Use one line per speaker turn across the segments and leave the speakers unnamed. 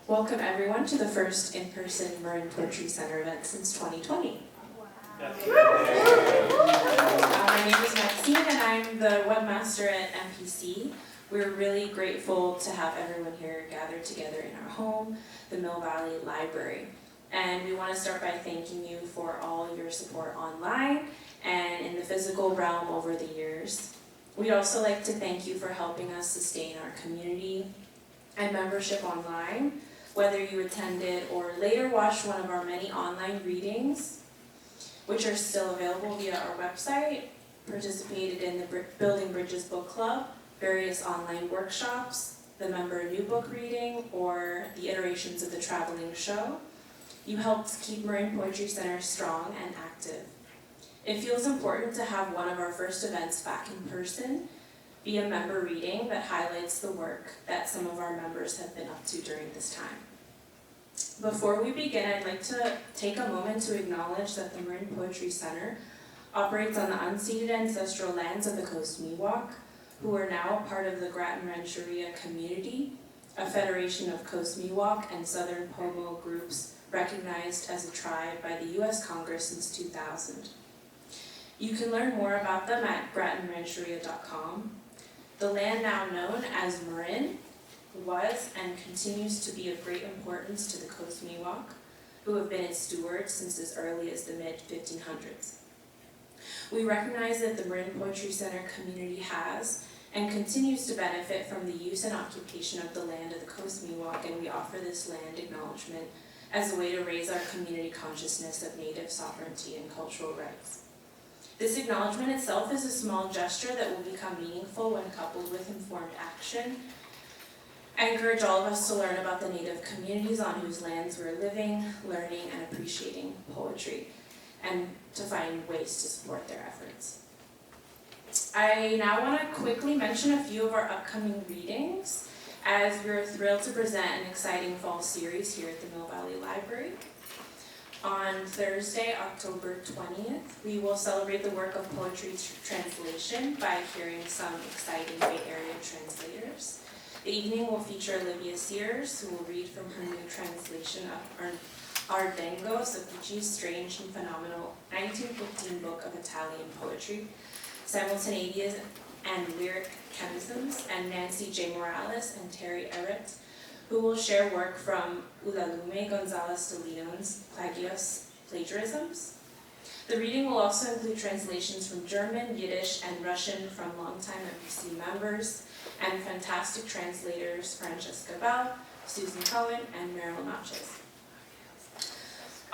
Welcome everyone to the first in-person Marin Poetry Center event since 2020. My name is Maxine and I'm the webmaster at MPC. We're really grateful to have everyone here gathered together in our home, the Mill Valley Library. And we want to start by thanking you for all your support online and in the physical realm over the years. We'd also like to thank you for helping us sustain our community and membership online, whether you attended or later watched one of our many online readings, which are still available via our website, participated in the Building Bridges Book Club, various online workshops, the member new book reading, or the iterations of the traveling show. You helped keep Marin Poetry Center strong and active. It feels important to have one of our first events back in person be a member reading that highlights the work that some of our members have been up to during this time. Before we begin, I'd like to take a moment to acknowledge that the Marin Poetry Center operates on the unceded ancestral lands of the Coast Miwok, who are now part of the Grattan Rancheria community, a federation of Coast Miwok and Southern Pomo groups recognized as a tribe by the U.S. Congress since 2000. You can learn more about them at grattanrancheria.com. The land now known as Marin was and continues to be of great importance to the Coast Miwok, who have been its stewards since as early as the mid-1500s. We recognize that the Marin Poetry Center community has and continues to benefit from the use and occupation of the land of the Coast Miwok, and we offer this land acknowledgement as a way to raise our community consciousness of Native sovereignty and cultural rights. This acknowledgement itself is a small gesture that will become meaningful when coupled with informed action. I encourage all of us to learn about the Native communities on whose lands we're living, learning, and appreciating poetry, and to find ways to support their efforts. I now want to quickly mention a few of our upcoming readings, as we're thrilled to present an exciting fall series here at the Mill Valley Library. On Thursday, October 20th, we will celebrate the work of poetry translation by hearing some exciting Bay Area translators. The evening will feature Olivia Sears, who will read from her new translation of Ardengo Sapuchi's strange and phenomenal 1915 book of Italian poetry, simultaneous and lyric chemisms, and Nancy J. Morales and Terry Everett, who will share work from Ulalume Gonzalez de Leon's Plagiarisms. The reading will also include translations from German, Yiddish, and Russian from longtime MPC members, and fantastic translators Francesca Bell, Susan Cohen, and Meryl Natchez.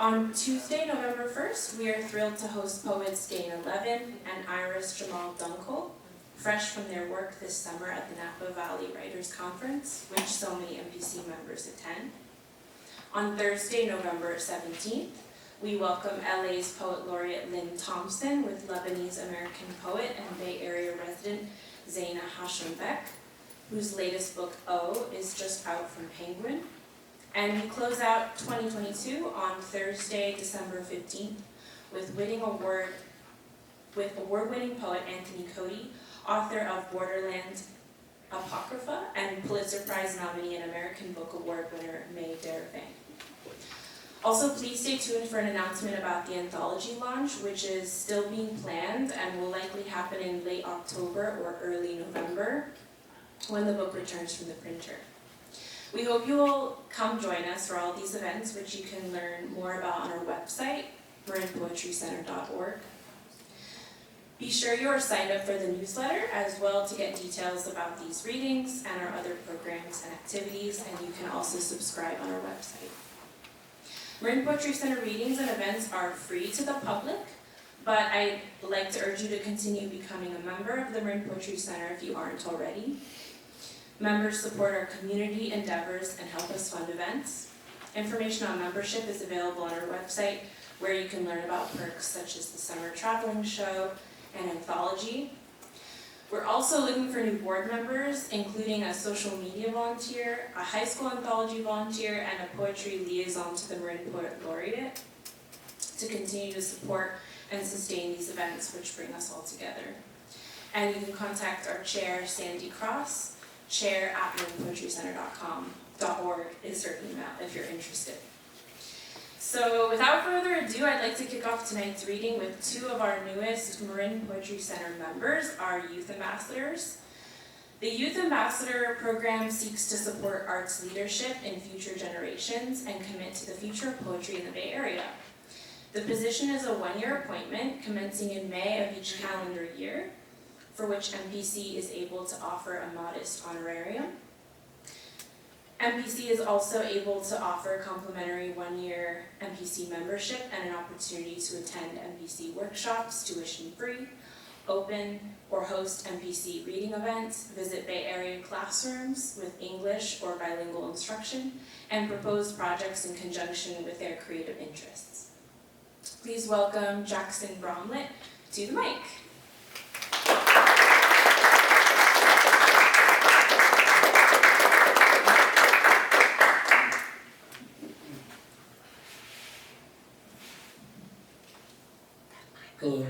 On Tuesday, November 1st, we are thrilled to host poets Dana Levin and Iris Jamal Dunkel, fresh from their work this summer at the Napa Valley Writers Conference, which so many MPC members attend. On Thursday, November 17th, we welcome LA's Poet Laureate Lynn Thompson with Lebanese-American poet and Bay Area resident Zaina Hashembeck, whose latest book, O, is just out from Penguin. And we close out 2022 on Thursday, December 15th, with award-winning poet Anthony Cody, author of Borderland Apocrypha, and Pulitzer Prize nominee and American Book Award winner May Darabang. Also, please stay tuned for an announcement about the anthology launch, which is still being planned and will likely happen in late October or early November, when the book returns from the printer. We hope you will come join us for all these events, which you can learn more about on our website, marinpoetrycenter.org. Be sure you are signed up for the newsletter as well to get details about these readings and our other programs and activities, and you can also subscribe on our website. Marin Poetry Center readings and events are free to the public, but I'd like to urge you to continue becoming a member of the Marin Poetry Center if you aren't already. Members support our community endeavors and help us fund events. Information on membership is available on our website, where you can learn about perks such as the summer traveling show and anthology. We're also looking for new board members, including a social media volunteer, a high school anthology volunteer, and a poetry liaison to the Marin Poet Laureate to continue to support and sustain these events which bring us all together. And you can contact our chair, Sandy Cross, chair@marypoetrycenter.org is her email if you're interested. So without further ado, I'd like to kick off tonight's reading with two of our newest Marin Poetry Center members, our youth ambassadors. The Youth Ambassador program seeks to support arts leadership in future generations and commit to the future of poetry in the Bay Area. The position is a one-year appointment commencing in May of each calendar year, for which MPC is able to offer a modest honorarium. MPC is also able to offer complimentary one-year MPC membership and an opportunity to attend MPC workshops, tuition-free, open or host MPC reading events, visit Bay Area classrooms with English or bilingual instruction, and propose projects in conjunction with their creative interests. Please welcome Jackson Bramlette to the mic.
Hello.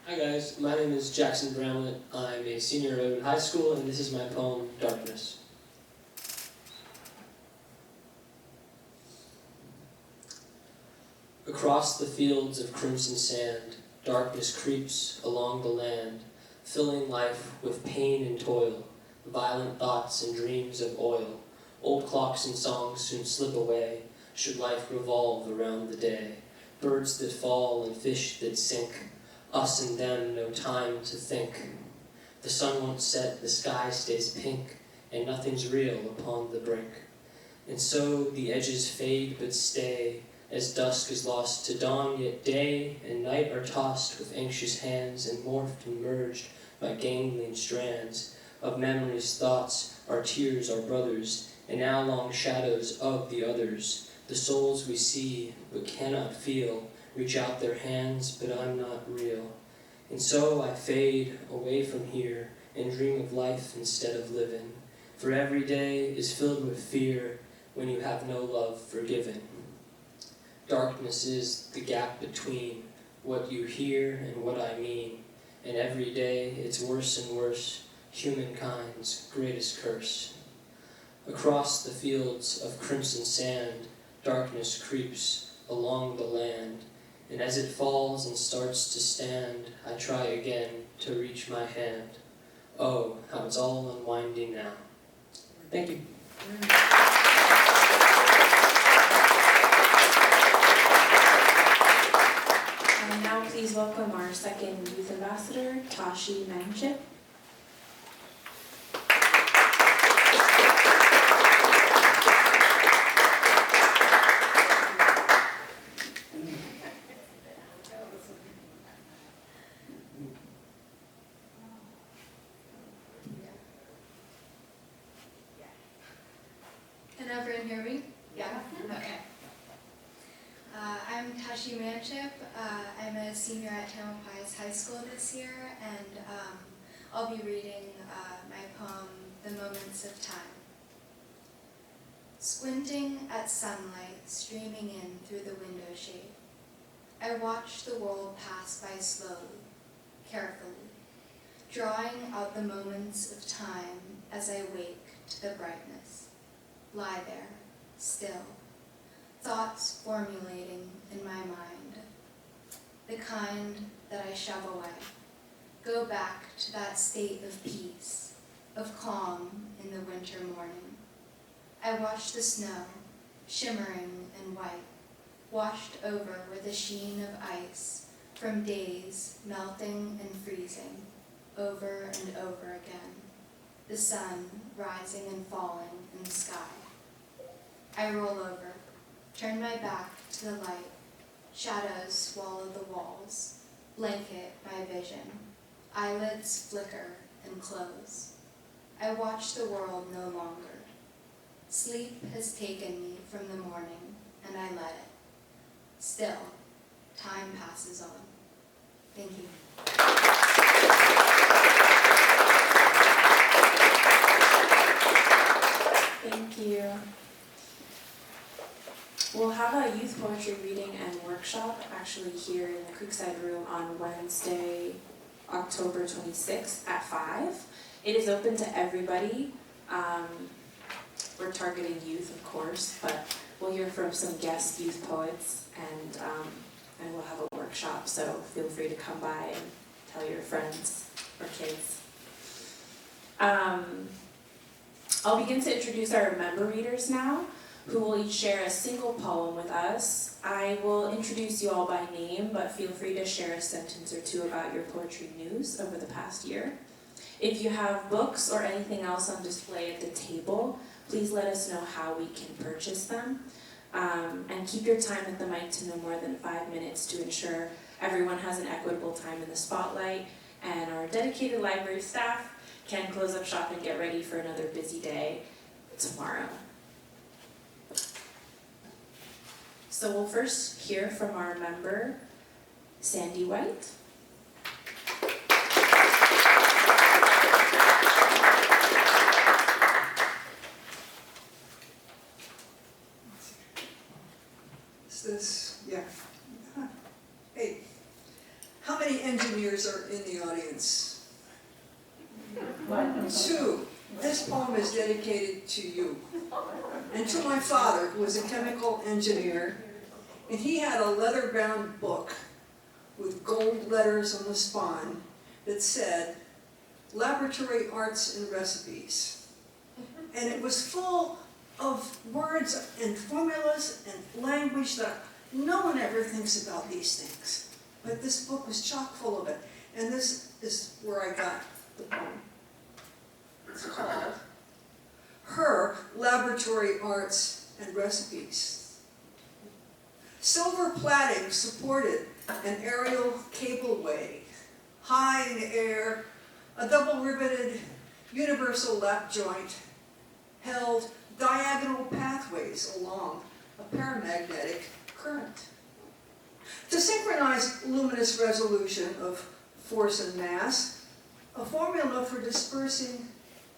Hi guys, my name is Jackson Bramlette. I'm a senior at Owen High School, and this is my poem, Darkness. Across the fields of crimson sand, darkness creeps along the land, filling life with pain and toil, violent thoughts and dreams of oil. Old clocks and songs soon slip away, should life revolve around the day. Birds that fall and fish that sink, us and them no time to think. The sun won't set, the sky stays pink, and nothing's real upon the brink. And so the edges fade but stay, as dusk is lost to dawn, yet day and night are tossed with anxious hands and morphed and merged by gangling strands of memories, thoughts, our tears, our brothers, and now long shadows of the others. The souls we see but cannot feel reach out their hands, but I'm not real. And so I fade away from here and dream of life instead of living. For every day is filled with fear when you have no love forgiven. Darkness is the gap between what you hear and what I mean. And every day it's worse and worse, humankind's greatest curse. Across the fields of crimson sand, darkness creeps along the land. And as it falls and starts to stand, I try again to reach my hand. Oh, how it's all unwinding now. Thank you.
And now please welcome our second youth ambassador, Tashi Manchip.
Can everyone hear me? Yeah? Okay. I'm Tashi Manchip. I'm a senior at Tamalpais High School this year, and I'll be reading my poem, The Moments of Time. Squinting at sunlight streaming in through the window shade, I watch the world pass by slowly, carefully, drawing out the moments of time as I wake to the brightness. Lie there, still, thoughts formulating in my mind, the kind that I shove away. Go back to that state of peace, of calm in the winter morning. I watch the snow, shimmering and white, washed over with a sheen of ice from days melting and freezing, over and over again, the sun rising and falling in the sky. I roll over, turn my back to the light, shadows swallow the walls, blanket my vision, eyelids flicker and close. I watch the world no longer. Sleep has taken me from the morning, and I let it. Still, time passes on. Thank you.
Thank you. We'll have a youth poetry reading and workshop actually here in the Creekside Room on Wednesday, October 26th at 5. It is open to everybody. We're targeting youth, of course, but we'll hear from some guest youth poets, and we'll have a workshop, so feel free to come by and tell your friends or kids. I'll begin to introduce our member readers now, who will each share a single poem with us. I will introduce you all by name, but feel free to share a sentence or two about your poetry news over the past year. If you have books or anything else on display at the table, please let us know how we can purchase them. And keep your time at the mic to no more than 5 minutes to ensure everyone has an equitable time in the spotlight, and our dedicated library staff can close up shop and get ready for another busy day tomorrow. So we'll first hear from our member, Sandy White.
Yeah. Hey, how many engineers are in the audience? 2. This poem is dedicated to you. And to my father, who was a chemical engineer, and he had a leather-bound book with gold letters on the spine that said, Laboratory Arts and Recipes. And it was full of words and formulas and language that no one ever thinks about these things. But this book was chock full of it. And this is where I got the poem. It's called Her Laboratory Arts and Recipes. Silver plating supported an aerial cableway. High in the air, a double-riveted universal lap joint held diagonal pathways along a paramagnetic current. To synchronize luminous resolution of force and mass, a formula for dispersing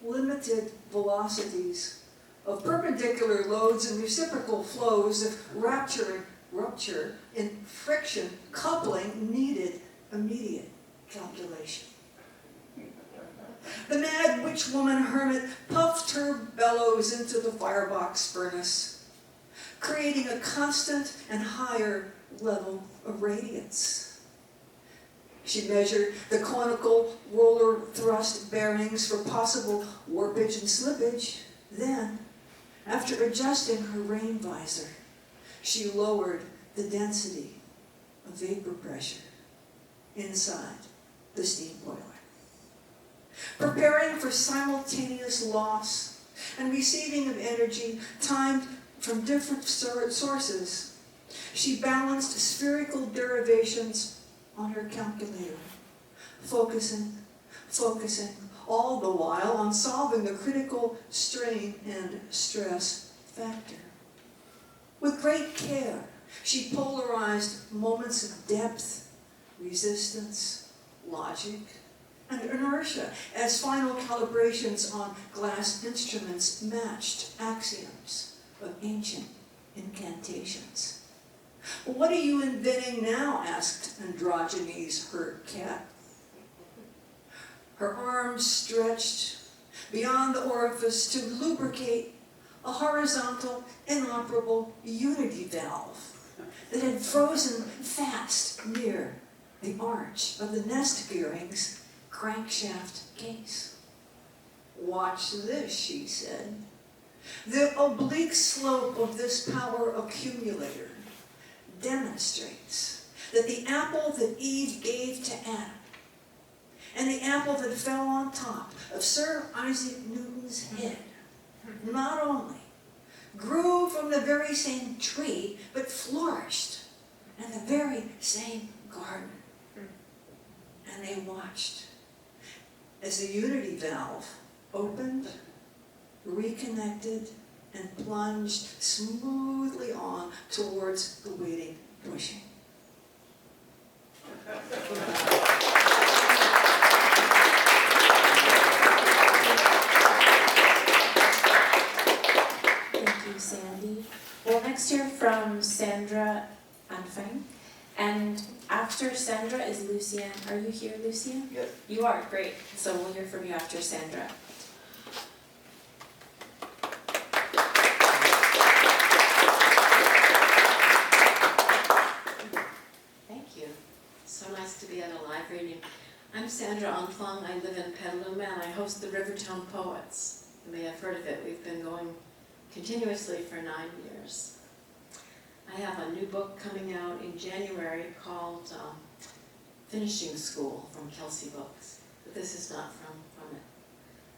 limited velocities of perpendicular loads and reciprocal flows of rupture in friction coupling needed immediate calculation. The mad witch woman hermit puffed her bellows into the firebox furnace, creating a constant and higher level of radiance. She measured the conical roller thrust bearings for possible warpage and slippage. Then, after adjusting her rain visor, she lowered the density of vapor pressure inside the steam boiler. Preparing for simultaneous loss and receiving of energy timed from different sources, she balanced spherical derivations on her calculator, focusing all the while on solving the critical strain and stress factor. With great care, she polarized moments of depth, resistance, logic, and inertia as final calibrations on glass instruments matched axioms of ancient incantations. "What are you inventing now?" asked Androgenes' hurt cat. Her arms stretched beyond the orifice to lubricate a horizontal, inoperable unity valve that had frozen fast near the arch of the nest gearing's crankshaft case. "Watch this," she said. "The oblique slope of this power accumulator demonstrates that the apple that Eve gave to Adam and the apple that fell on top of Sir Isaac Newton's head not only grew from the very same tree, but flourished in the very same garden." And they watched as the unity valve opened, reconnected, and plunged smoothly on towards the waiting bushing.
Thank you, Sandy. We'll next hear from Sandra Anfang, And after Sandra is Lucian. Are you here, Lucian?
Yes.
You are, great. So we'll hear from you after Sandra.
Thank you. So nice to be at a live reading. I'm Sandra Anfang. I live in Petaluma and I host the Rivertown Poets. You may have heard of it. We've been going continuously for 9 years. I have a new book coming out in January called Finishing School from Kelsey Books. But this is not from it.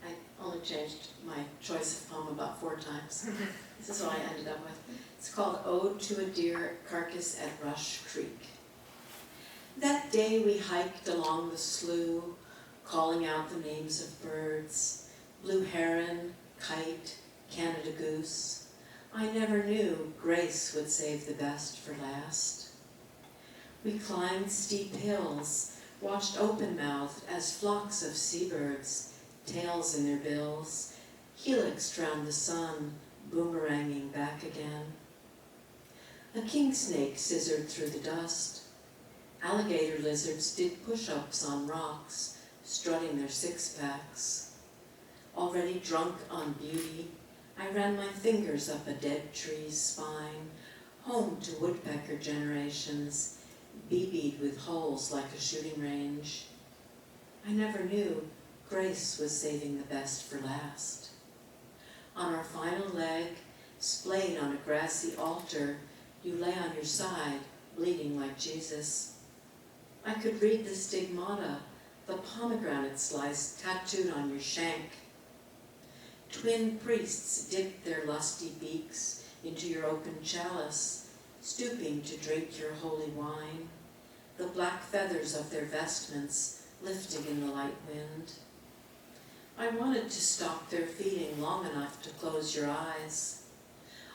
I only changed my choice of poem about 4 times. This is what I ended up with. It's called Ode to a Deer Carcass at Rush Creek. That day we hiked along the slough, calling out the names of birds, blue heron, kite, Canada goose. I never knew grace would save the best for last. We climbed steep hills, watched open-mouthed as flocks of seabirds, tails in their bills, helixed round the sun, boomeranging back again. A king snake scissored through the dust. Alligator lizards did push-ups on rocks, strutting their six-packs. Already drunk on beauty, I ran my fingers up a dead tree's spine, home to woodpecker generations, BB'd with holes like a shooting range. I never knew grace was saving the best for last. On our final leg, splayed on a grassy altar, you lay on your side, bleeding like Jesus. I could read the stigmata, the pomegranate slice tattooed on your shank. Twin priests dipped their lusty beaks into your open chalice, stooping to drink your holy wine, the black feathers of their vestments lifting in the light wind. I wanted to stop their feeding long enough to close your eyes.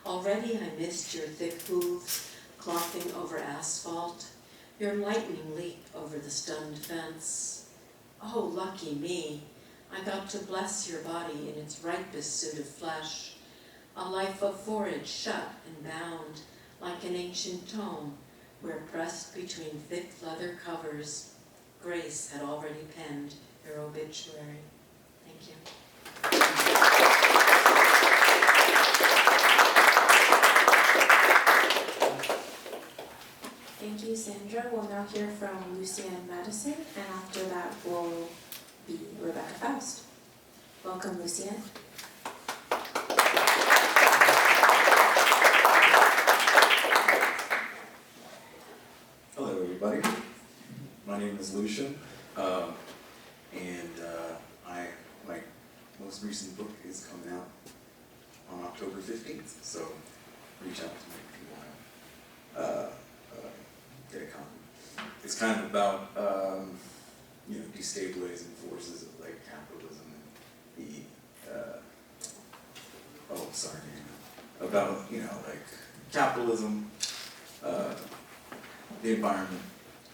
Already I missed your thick hooves clopping over asphalt, your lightning leap over the stunned fence. Oh, lucky me. I got to bless your body in its ripest suit of flesh, a life of forage shut and bound, like an ancient tome, where pressed between thick leather covers, grace had already penned your obituary. Thank you.
Thank you, Sandra. We'll now hear from Lucian Mattison, and after that will be Rebecca Foust. Welcome, Lucian.
Hello, everybody. My name is Lucian, and my most recent book is coming out on October 15th, so reach out to me if you want to get a copy. It's kind of about destabilizing forces of like capitalism and about like capitalism, the environment,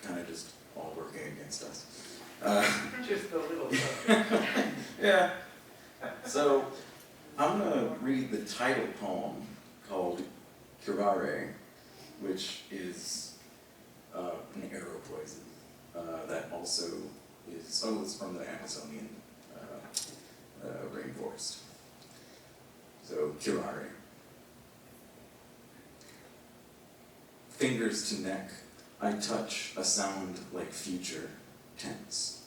kind of just all working against us.
Just a little bit.
Yeah. So I'm gonna read the title poem called Curare, which is an arrow poison that also is, it's from the Amazonian rainforest. So, Curare. Fingers to neck, I touch a sound like future tense.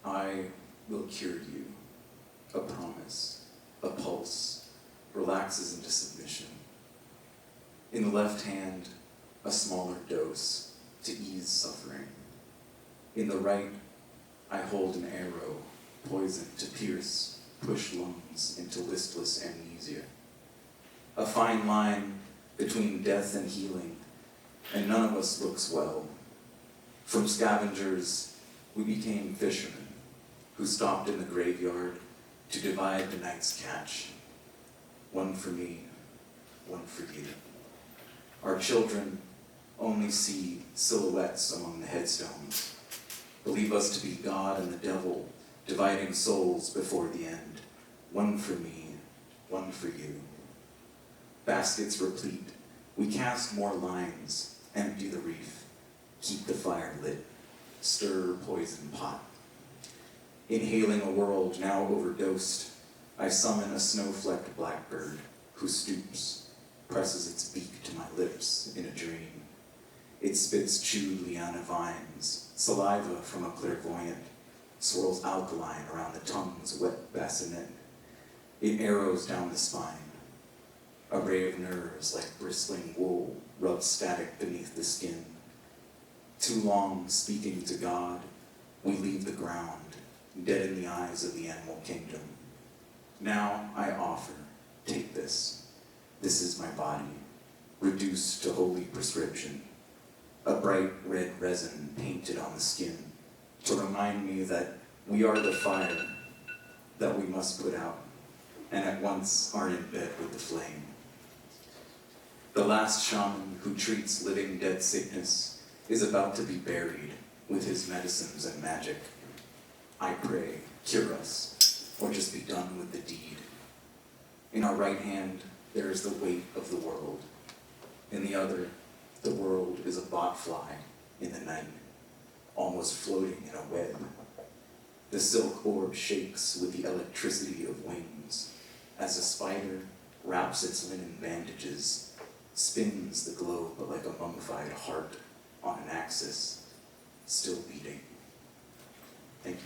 I will cure you. A promise, a pulse, relaxes into submission. In the left hand, a smaller dose to ease suffering. In the right, I hold an arrow, poison to pierce, push lungs into listless amnesia. A fine line between death and healing, and none of us looks well. From scavengers, we became fishermen who stopped in the graveyard to divide the night's catch. One for me, one for you. Our children only see silhouettes among the headstones. Believe us to be God and the devil, dividing souls before the end. One for me, one for you. Baskets replete, we cast more lines, empty the reef. keep the fire lit, stir poison pot. Inhaling a world now overdosed, I summon a snow-flecked blackbird who stoops, presses its beak to my lips in a dream. It spits chewed liana vines, saliva from a clairvoyant, swirls alkaline around the tongue's wet bassinet. It arrows down the spine. A ray of nerves like bristling wool rubs static beneath the skin. Too long speaking to God, we leave the ground, dead in the eyes of the animal kingdom. Now I offer, take this. This is my body, reduced to holy prescription. A bright red resin painted on the skin to remind me that we are the fire that we must put out, and at once are in bed with the flame. The last shaman who treats living dead sickness is about to be buried with his medicines and magic. I pray, cure us, or just be done with the deed. In our right hand, there is the weight of the world. In the other, the world is a botfly in the night, almost floating in a web. The silk orb shakes with the electricity of wings as a spider wraps its linen bandages, spins the globe like a mummified heart on an axis, still beating. Thank you.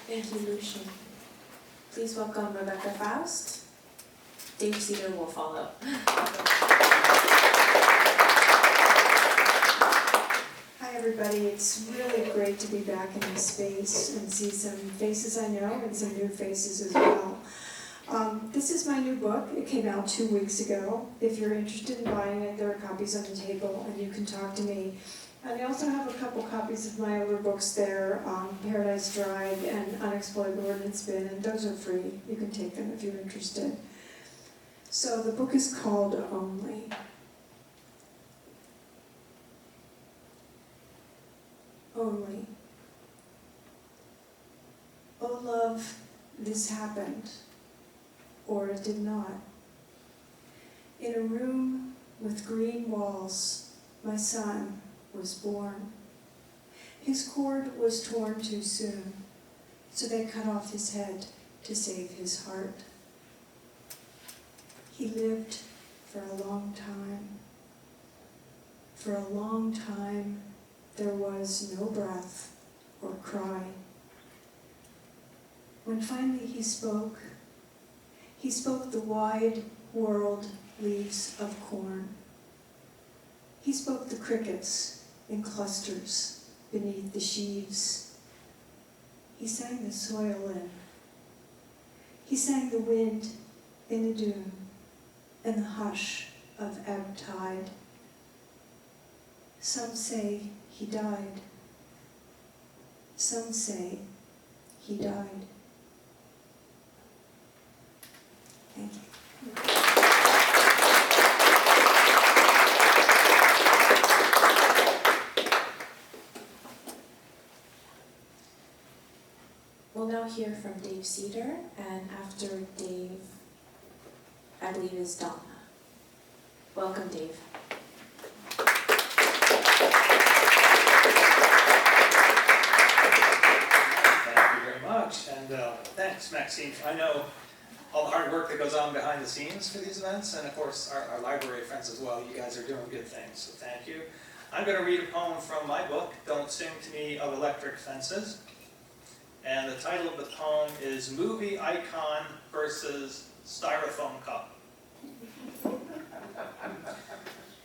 Thank you, Lucian. Please welcome Rebecca Foust. Dave Cedar will follow.
Hi everybody, it's really great to be back in this space and see some faces I know and some new faces as well. This is my new book. It came out 2 weeks ago. If you're interested in buying it, there are copies on the table and you can talk to me. And I also have a couple copies of my other books there, Paradise Drive and Unexplored Ordnance Bin, and those are free. You can take them if you're interested. So the book is called Only. Only. Oh love, this happened, or it did not. In a room with green walls, my son was born. His cord was torn too soon, so they cut off his head to save his heart. He lived for a long time. For a long time, there was no breath or cry. When finally he spoke the wide world leaves of corn. He spoke the crickets in clusters beneath the sheaves. He sang the soil in. He sang the wind in the dune and the hush of ebb tide. Some say he died. Some say he died. Thank you.
We'll now hear from Dave Cedar, and after Dave, I believe is Donna. Welcome, Dave.
Thank you very much, and thanks, Maxine. I know all the hard work that goes on behind the scenes for these events, and of course our library friends as well. You guys are doing good things, so thank you. I'm going to read a poem from my book, Don't Sing to Me of Electric Fences. And the title of the poem is Movie Icon versus Styrofoam Cup.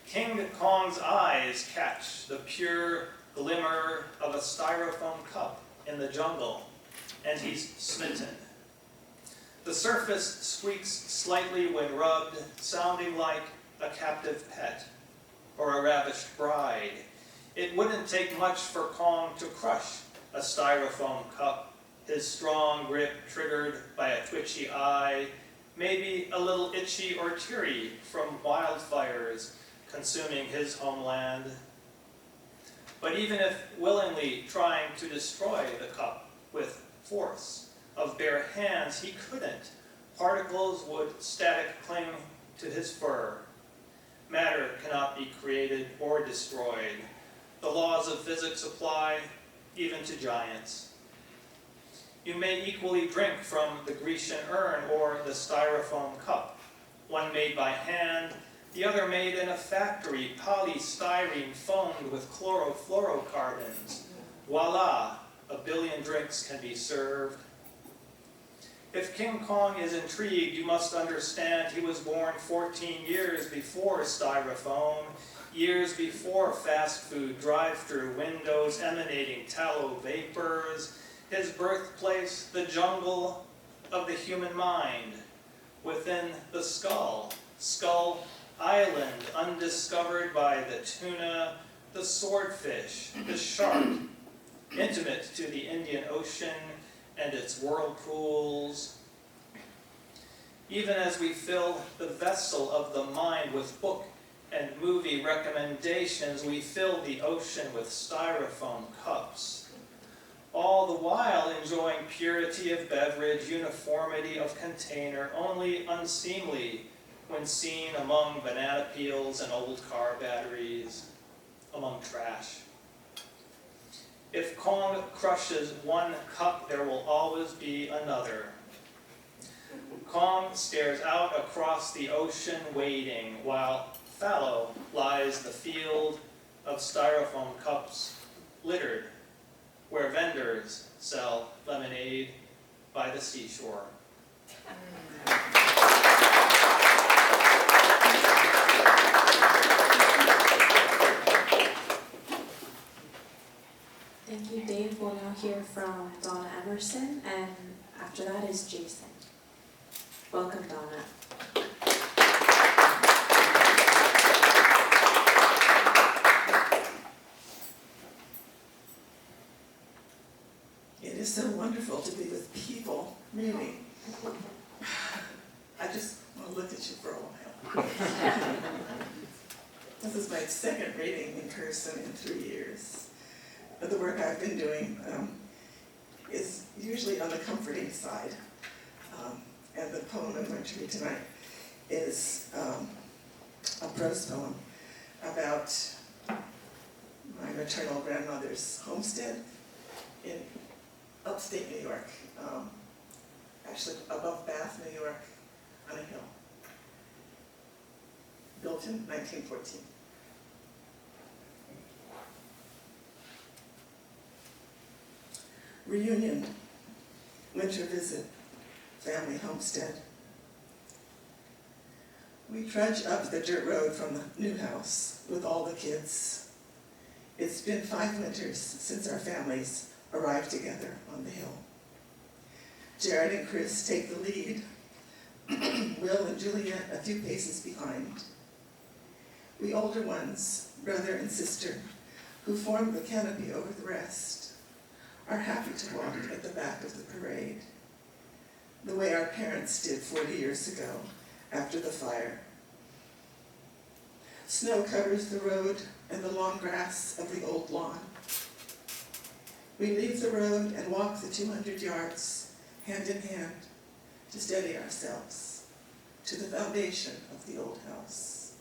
King Kong's eyes catch the pure glimmer of a styrofoam cup in the jungle, and he's smitten. The surface squeaks slightly when rubbed, sounding like a captive pet or a ravished bride. It wouldn't take much for Kong to crush a styrofoam cup, his strong grip triggered by a twitchy eye, maybe a little itchy or teary from wildfires consuming his homeland. But even if willingly trying to destroy the cup with force of bare hands, he couldn't, Particles would static cling to his fur. Matter cannot be created or destroyed. The laws of physics apply even to giants. You may equally drink from the Grecian urn or the styrofoam cup, one made by hand, the other made in a factory, polystyrene foamed with chlorofluorocarbons. Voila, a billion drinks can be served. If King Kong is intrigued, you must understand he was born 14 years before styrofoam, years before fast food drive-through windows emanating tallow vapors, his birthplace, the jungle of the human mind, within the skull, Skull Island, undiscovered by the tuna, the swordfish, the shark, intimate to the Indian Ocean and its whirlpools. Even as we fill the vessel of the mind with book and movie recommendations, we fill the ocean with styrofoam cups, all the while enjoying purity of beverage, uniformity of container, only unseemly when seen among banana peels and old car batteries, among trash. If Kong crushes one cup, there will always be another. Kong stares out across the ocean waiting, while fallow lies the field of styrofoam cups littered, where vendors sell lemonade by the seashore.
Thank you, Dave. We'll now hear from Donna Emerson, and after that is Jason. Welcome, Donna.
It is so wonderful to be with people, really. I just want to look at you for a while. This is my second reading in person in 3 years. But the work I've been doing is usually on the comforting side. And the poem I'm going to read tonight is a prose poem about my maternal grandmother's homestead in upstate New York, actually above Bath, New York, on a hill, built in 1914. Reunion, winter visit, family homestead. We trudge up the dirt road from the new house with all the kids. It's been 5 winters since our families arrived together on the hill. Jared and Chris take the lead, Will and Juliet a few paces behind. We older ones, brother and sister, who form the canopy over the rest, are happy to walk at the back of the parade, the way our parents did 40 years ago after the fire. Snow covers the road and the long grass of the old lawn. We leave the road and walk the 200 yards, hand in hand, to steady ourselves to the foundation of the old house.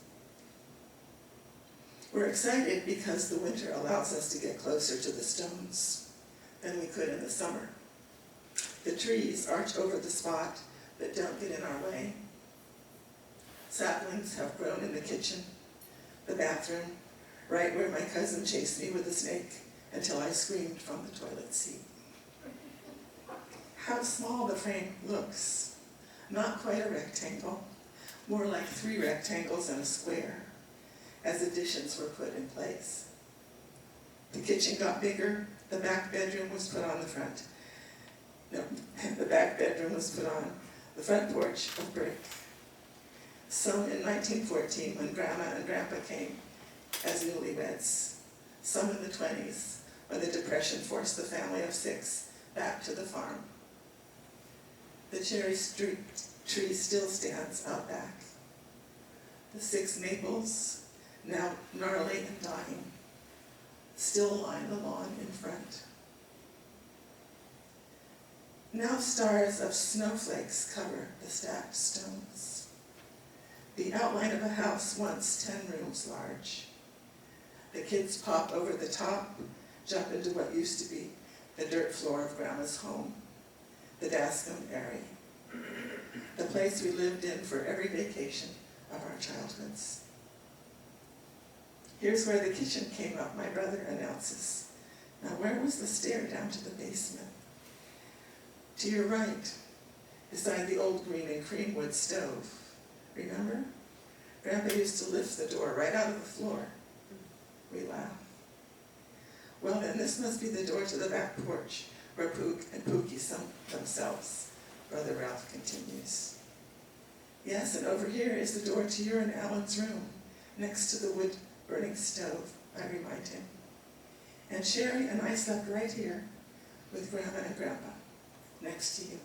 We're excited because the winter allows us to get closer to the stones than we could in the summer. The trees arch over the spot but don't get in our way. Saplings have grown in the kitchen, the bathroom, right where my cousin chased me with a snake until I screamed from the toilet seat. How small the frame looks. Not quite a rectangle, more like 3 rectangles and a square, as additions were put in place. The kitchen got bigger, the back bedroom was put on the front. No, the back bedroom was put on the front porch of brick. Some in 1914 when Grandma and Grandpa came as newlyweds. Some in the 20s when the Depression forced the family of 6 back to the farm. The cherry tree still stands out back. The 6 maples, now gnarly and dying, still line the lawn in front. Now stars of snowflakes cover the stacked stones. The outline of a house once 10 rooms large. The kids pop over the top, jump into what used to be the dirt floor of Grandma's home, the Dascom area, the place we lived in for every vacation of our childhoods. Here's where the kitchen came up, my brother announces. Now where was the stair down to the basement? To your right, beside the old green and cream wood stove. Remember? Grandpa used to lift the door right out of the floor. We laugh. Well then, this must be the door to the back porch, where Pook and Pookie themselves, Brother Ralph continues. Yes, and over here is the door to your and Alan's room, next to the wood-burning stove, I remind him. And Sherry and I slept right here, with Grandma and Grandpa, next to you.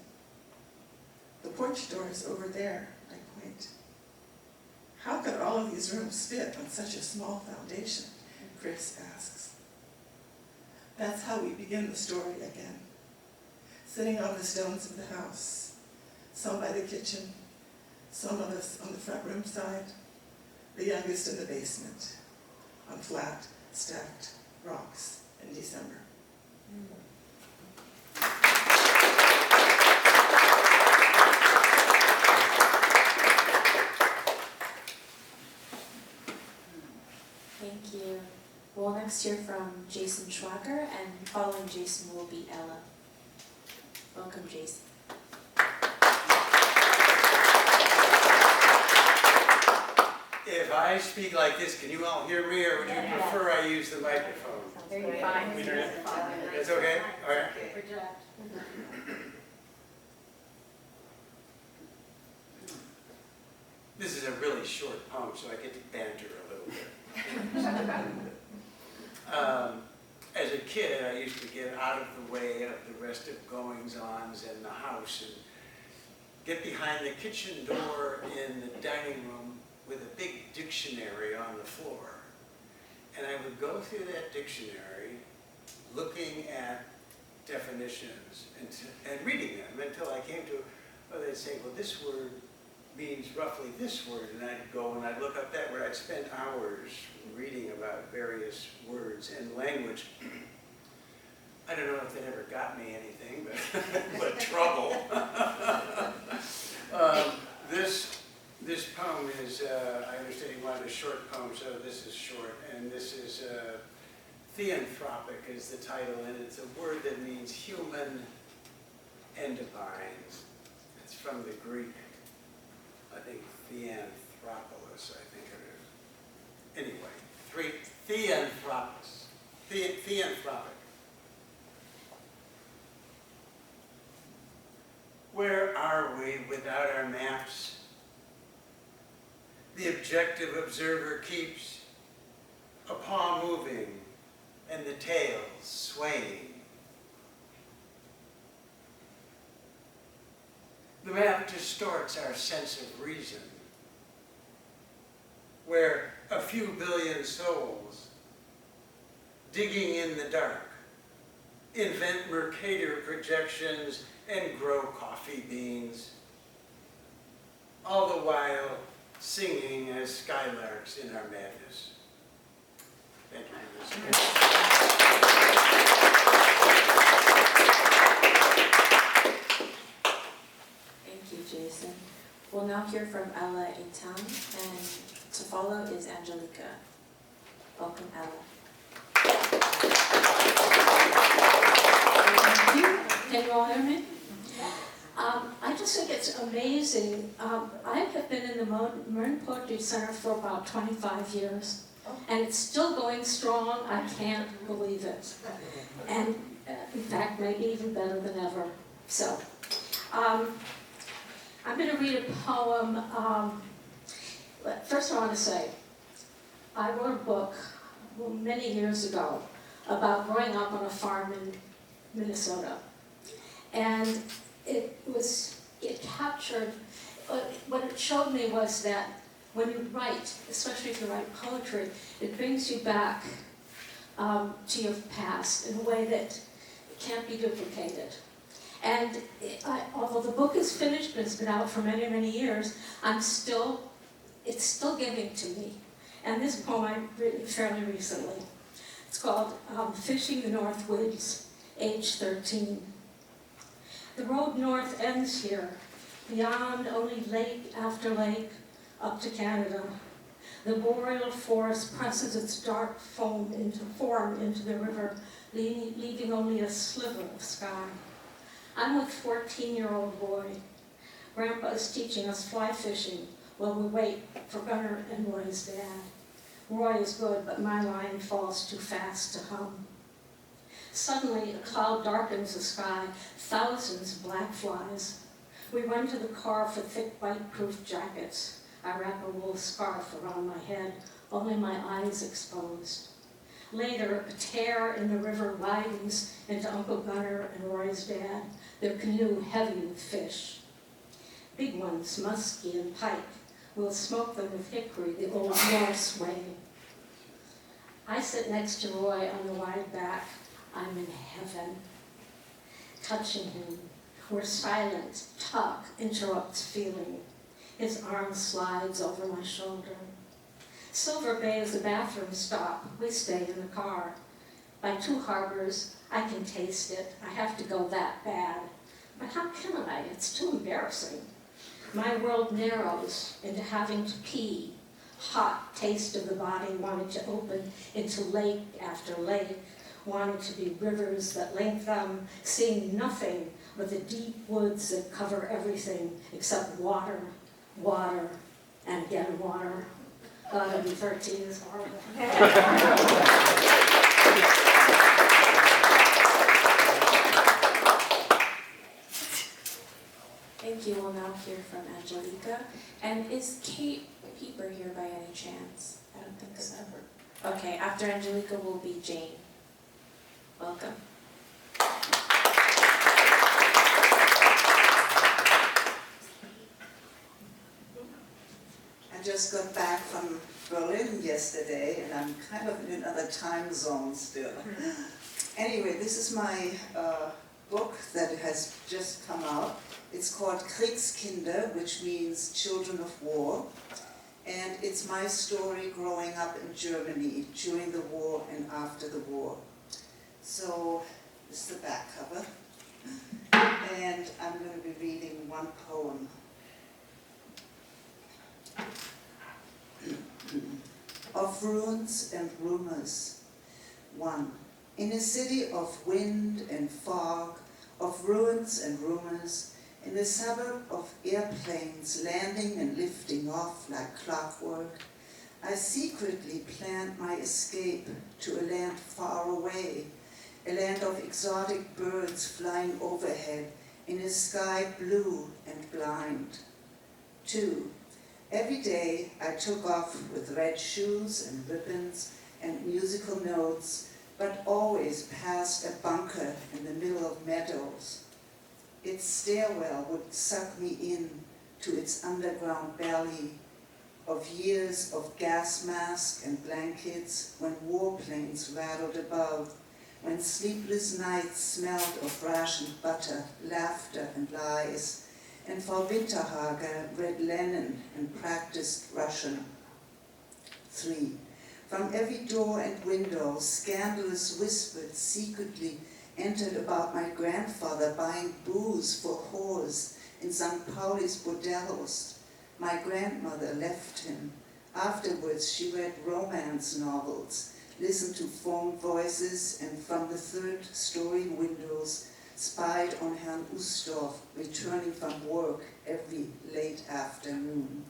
The porch door is over there, I point. How could all of these rooms fit on such a small foundation? Chris asks. That's how we begin the story again. Sitting on the stones of the house, some by the kitchen, some of us on the front room side, the youngest in the basement, on flat, stacked rocks in December.
Thank you. We'll next hear from Jason Schwager, and following Jason will be Ella. Welcome, Jason.
If I speak like this, can you all hear me, or would you prefer I use the microphone?
Very fine.
It's okay? All right. This is a really short poem, so I get to banter a little bit. As a kid, I used to get out of the way of the rest of goings-ons in the house and get behind the kitchen door in the dining room with a big dictionary on the floor. And I would go through that dictionary looking at definitions and reading them until I came to, well, they'd say, well, this word means roughly this word, and I'd go and I'd look up that word. I'd spend hours reading about various words and language. I don't know if it ever got me anything, but trouble. This poem is, I understand you wanted a short poem, so this is short, and this is theanthropic is the title, and it's a word that means human and divine. It's from the Greek, I think, theanthropos, I think it is. Anyway, theanthropos, theanthropic. Where are we without our maps? The objective observer keeps a paw moving and the tail swaying. The map distorts our sense of reason, where a few billion souls, digging in the dark, invent Mercator projections and grow coffee beans, all the while singing as skylarks in our madness. Thank you for listening.
Thank you, Jason. We'll now hear from Ella Eytan, and to follow is Angelika. Welcome, Ella.
Thank you. Can you all hear me? I just think it's amazing. I have been in the Marin Poetry Center for about 25 years, and it's still going strong. I can't believe it. And in fact, maybe even better than ever. So, I'm going to read a poem. First I want to say, I wrote a book many years ago about growing up on a farm in Minnesota. And it captured, what it showed me was that when you write, especially if you write poetry, it brings you back to your past in a way that can't be duplicated. And although the book is finished and it's been out for many, many years, it's still giving to me. And this poem I written fairly recently. It's called Fishing the North Woods, age 13. The road north ends here, beyond only lake after lake, up to Canada. The boreal forest presses its dark form into the river, leaving only a sliver of sky. I'm with 14-year-old boy. Grandpa is teaching us fly fishing while we wait for Gunnar and Roy's dad. Roy is good, but my line falls too fast to hum. Suddenly, a cloud darkens the sky, thousands of black flies. We run to the car for thick bite-proof jackets. I wrap a wool scarf around my head, only my eyes exposed. Later, a tear in the river widens into Uncle Gunnar and Roy's dad, their canoe heavy with fish. Big ones, muskie and pike. We'll smoke them with hickory, the old Norse way. I sit next to Roy on the wide back. I'm in heaven. Touching him. We're silent. Talk interrupts feeling. His arm slides over my shoulder. Silver Bay is the bathroom stop. We stay in the car. By Two Harbors, I can taste it. I have to go that bad. But how can I? It's too embarrassing. My world narrows into having to pee. Hot taste of the body wanting to open into lake after lake, wanting to be rivers that link them, seeing nothing but the deep woods that cover everything except water, water, and again water. God, I'll be 13 is horrible.
Thank you. We'll now hear from Angelika. And is Kate Pieper here by any chance? I don't think so. Okay, after Angelika will be Jayne. Welcome.
I just got back from Berlin yesterday, and I'm kind of in another time zone still. Anyway, this is my book that has just come out. It's called Kriegskinder, which means children of war. And it's my story growing up in Germany during the war and after the war. So this is the back cover. And I'm going to be reading one poem. Of ruins and rumors. 1. In a city of wind and fog, of ruins and rumors, in a suburb of airplanes landing and lifting off like clockwork, I secretly planned my escape to a land far away, a land of exotic birds flying overhead in a sky blue and blind. 2. Every day I took off with red shoes and ribbons and musical notes, but always past a bunker in the middle of meadows. Its stairwell would suck me in to its underground belly of years of gas masks and blankets, when warplanes rattled above, when sleepless nights smelled of rationed butter, laughter and lies, and Frau Winterhager read Lenin and practiced Russian. 3. From every door and window, scandalous whispers secretly entered about my grandfather buying booze for whores in St. Pauli's bordellos. My grandmother left him. Afterwards, she read romance novels, listened to phone voices, and from the third-story windows, spied on Herrn Ustorf returning from work every late afternoon.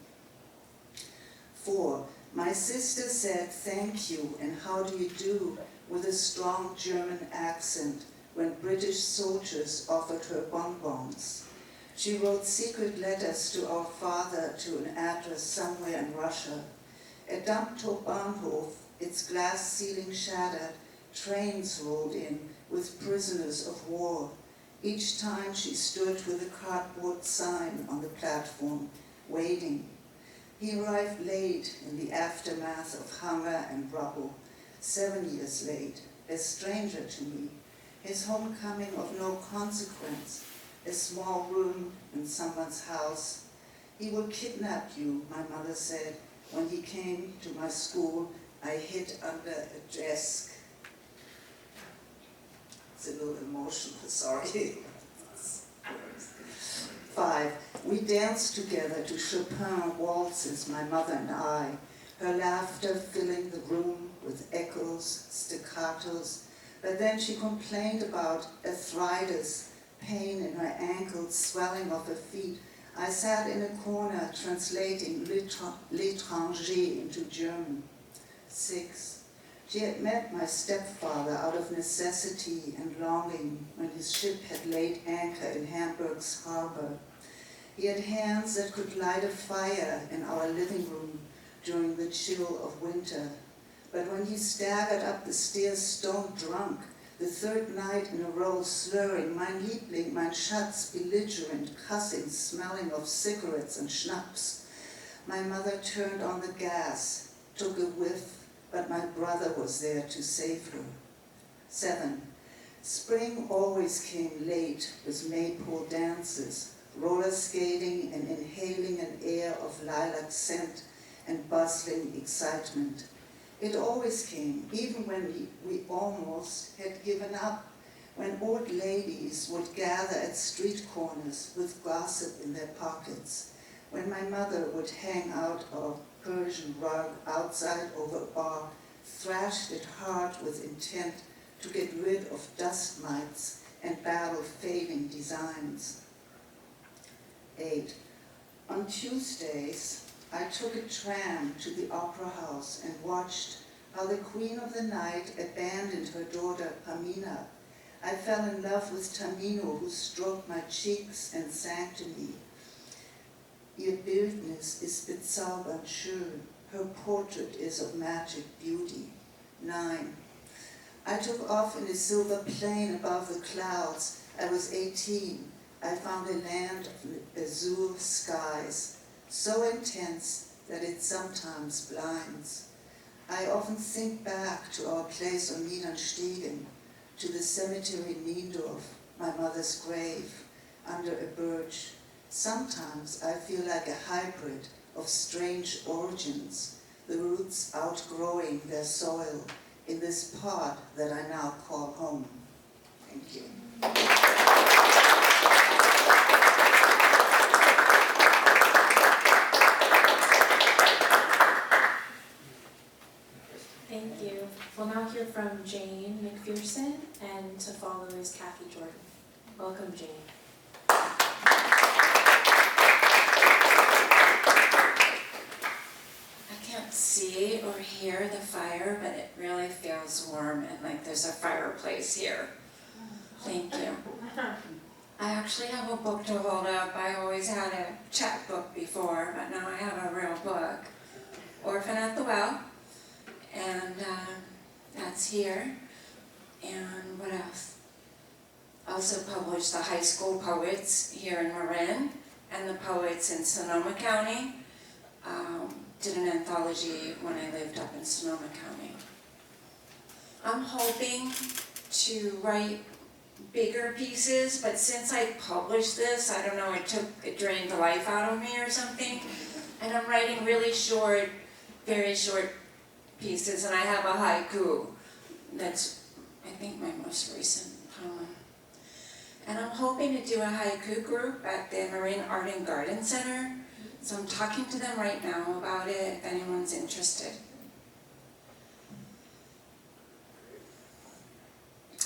4. My sister said thank you and how do you do with a strong German accent when British soldiers offered her bonbons. She wrote secret letters to our father to an address somewhere in Russia. At Dammtor Bahnhof, its glass ceiling shattered, trains rolled in with prisoners of war. Each time she stood with a cardboard sign on the platform, waiting. He arrived late in the aftermath of hunger and rubble, 7 years late, a stranger to me, his homecoming of no consequence, a small room in someone's house. He will kidnap you, my mother said. When he came to my school, I hid under a desk. It's a little emotional, sorry. 5. We danced together to Chopin waltzes, my mother and I, her laughter filling the room with echoes, staccatos. But then she complained about arthritis, pain in her ankles, swelling of her feet. I sat in a corner translating L'étranger into German. 6. She had met my stepfather out of necessity and longing when his ship had laid anchor in Hamburg's harbor. He had hands that could light a fire in our living room during the chill of winter. But when he staggered up the stairs stone drunk, the third night in a row slurring, mein Liebling, mein Schatz, belligerent, cussing, smelling of cigarettes and schnapps, my mother turned on the gas, took a whiff, but my brother was there to save her. 7. Spring always came late with maypole dances, roller skating and inhaling an air of lilac scent and bustling excitement. It always came, even when we almost had given up, when old ladies would gather at street corners with gossip in their pockets, when my mother would hang out a Persian rug outside over a bar, thrashed it hard with intent to get rid of dust mites and battle fading designs. 8. On Tuesdays, I took a tram to the opera house and watched how the queen of the night abandoned her daughter Pamina. I fell in love with Tamino, who stroked my cheeks and sang to me. Ihr Bildnis ist bezaubernd schön. Her portrait is of magic beauty. 9. I took off in a silver plane above the clouds. I was 18. I found a land of azure skies, so intense that it sometimes blinds. I often think back to our place on Niedernstegen, to the cemetery in Niendorf, my mother's grave, under a birch. Sometimes I feel like a hybrid of strange origins, the roots outgrowing their soil in this part that I now call home. Thank you.
Thank you. We'll now hear from Jayne McPherson, and to follow is Kathe Jordan. Welcome, Jayne.
I can't see or hear the fire, but it really feels warm and like there's a fireplace here. Thank you. I actually have a book to hold up. I always had a chapbook before, but now I have a real book. Orphan at the Well, and that's here. And what else? Also published the high school poets here in Marin and the poets in Sonoma County. Did an anthology when I lived up in Sonoma County. I'm hoping to write bigger pieces, but since I published this, I don't know, it drained the life out of me or something. And I'm writing really short, very short pieces, and I have a haiku. That's, I think, my most recent poem. And I'm hoping to do a haiku group at the Marin Art and Garden Center. So I'm talking to them right now about it, if anyone's interested.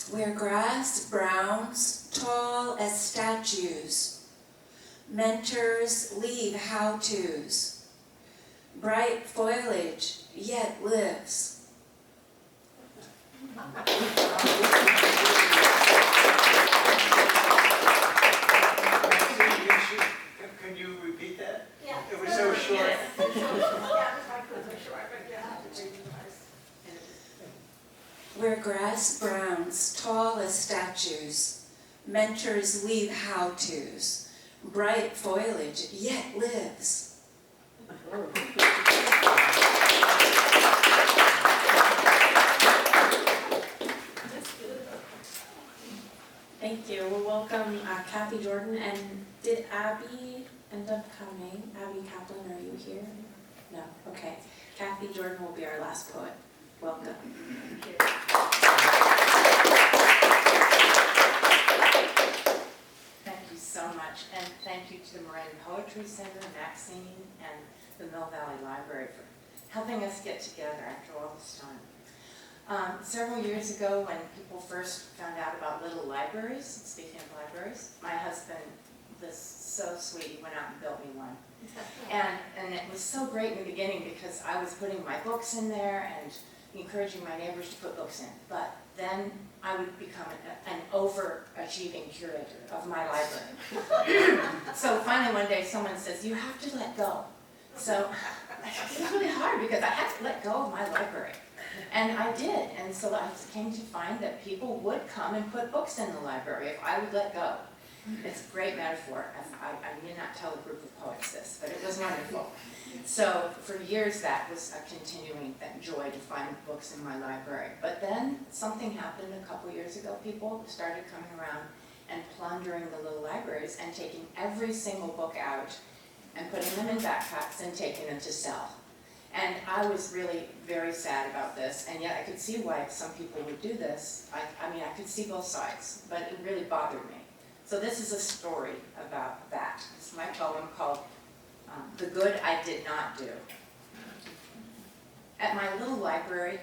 Where grass browns tall as statues, mentors leave how-tos, bright foliage yet lives.
Can you repeat that?
Yeah.
It was so short.
Where grass browns tall as statues, mentors leave how-tos, bright foliage yet lives.
Thank Thank you. We'll welcome Kathe Jordan. And did Abby end up coming? Abby Kaplan, are you here? No. Okay. Kathe Jordan will be our last poet. Welcome. Thank you.
Thank you so much, and thank you to the Moraine Poetry Center, Maxine, and the Mill Valley Library for helping us get together after all this time. Several years ago, when people first found out about little libraries, speaking of libraries, my husband was so sweet, he went out and built me one. And it was so great in the beginning because I was putting my books in there and encouraging my neighbors to put books in. But then I would become an overachieving curator of my library. So finally one day someone says, you have to let go. So it was really hard because I had to let go of my library. And I did, and so I came to find that people would come and put books in the library if I would let go. It's a great metaphor. I need not tell a group of poets this, but it was wonderful. So for years that was a continuing joy to find books in my library. But then something happened a couple years ago. People started coming around and plundering the little libraries and taking every single book out and putting them in backpacks and taking them to sell. And I was really very sad about this, and yet I could see why some people would do this. I mean, I could see both sides, but it really bothered me. So this is a story about that. It's my poem called The Good I Did Not Do. At my little library,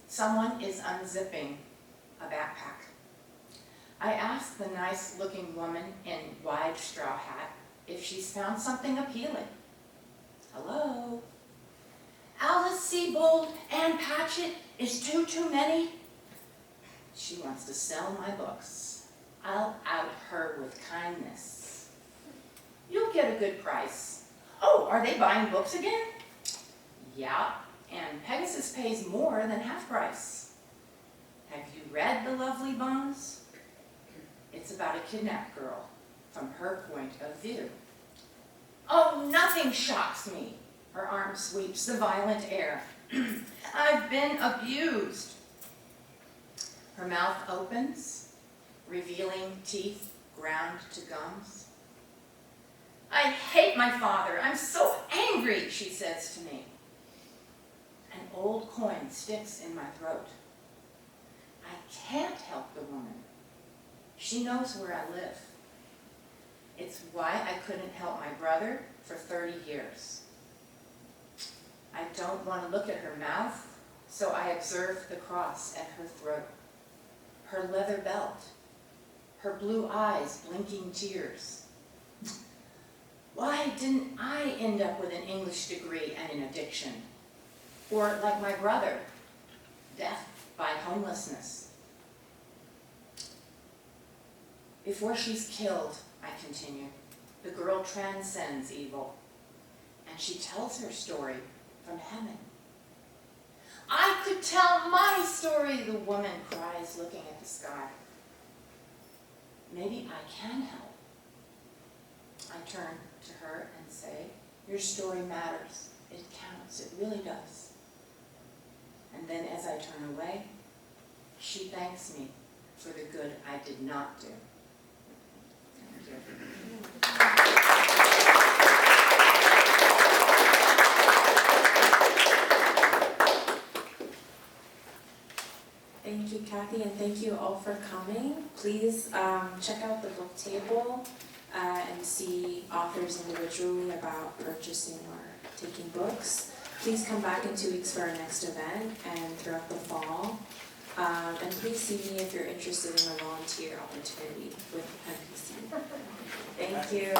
someone is unzipping a backpack. I asked the nice-looking woman in wide straw hat if she's found something appealing. Hello? Alice Sebold, Ann Patchett, is too many? She wants to sell my books. I'll out her with kindness. You'll get a good price. Oh, are they buying books again? Yeah, and Pegasus pays more than half price. Have you read The Lovely Bones? It's about a kidnapped girl from her point of view. Oh, nothing shocks me. Her arm sweeps the violent air. I've been abused. Her mouth opens, revealing teeth ground to gums. I hate my father. I'm so angry, she says to me. An old coin sticks in my throat. I can't help the woman. She knows where I live. It's why I couldn't help my brother for 30 years. I don't want to look at her mouth, so I observe the cross at her throat, her leather belt, her blue eyes blinking tears. Why didn't I end up with an English degree and an addiction? Or, like my brother, death by homelessness? Before she's killed, I continue, the girl transcends evil, and she tells her story from heaven. I could tell my story, the woman cries, looking at the sky. Maybe I can help. I turn to her and say, your story matters. It counts. It really does. And then as I turn away, she thanks me for the good I did not do. Thank you.
Thank you, Kathe, and thank you all for coming. Please check out the book table and see authors individually about purchasing or taking books. Please come back in 2 weeks for our next event and throughout the fall. And please see me if you're interested in a volunteer opportunity with MPC. Thank you.